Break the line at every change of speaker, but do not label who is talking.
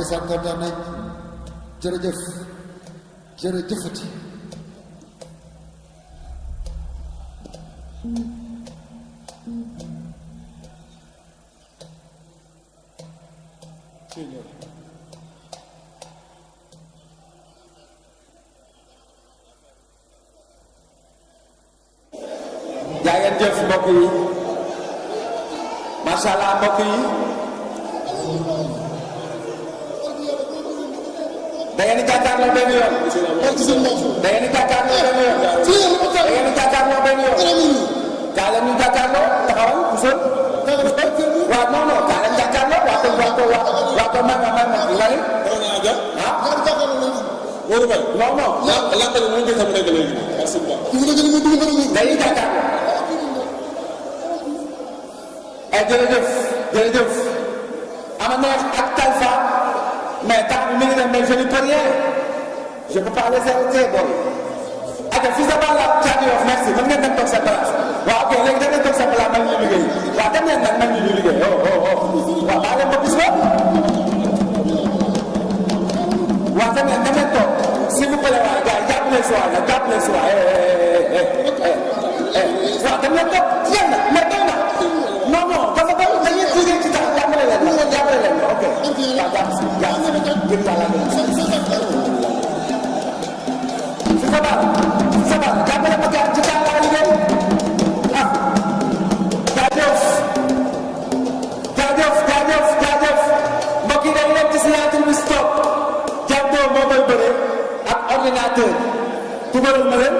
ndeysaan kontaan nañ jërëjëf jërëjëfati
jaa ngeen jëf mbokk yi macha allah mbokk yi da ngeen di jàkkaarloo benn yoon. da ngeen di jàkkaarloo benn yoon. da ngeen di jàkkaarloo benn yoon. kaa leen ñu jàkkaarloo taxawal puusal. waaw non non kaa leen jàkkaarloo waa ko man nga ne. ah.
Modou Mbaye.
non non.
laajte bi mu ngi xam nekk léegi.
dañuy jàkkaarloo. jërëjëf jërëjëf. ama neex ak Talfa. mais temps bi mi ngi dem mais je n'y peux rien. je peux pas laisser arrêter booy. ak fii sa bala Thiatou Yoff merci mën ngeen dem toog sa place. waaw ok léegi da ngeen toog sa place man ñu liggéey. waaw dem leen nag man ñu liggéey waaw maa leen ba bis ba. waaw dem leen toog s'il vous plaît waaye gars yi jàpp leen si waay nag jàpp leen si waay waaw dem leen toog yéen nag mais doy na non non dafa doy dañuy liggéey ci tax jàppale leen la jàppale leen la ok waaw jàpp si ngir yàlla si sa baal jàppale ma ci tax laa liggéey ah jaajëf mbokk yi dañ leen ci signature bi stop moo koy bëree ak ordinateur tubalal ma leen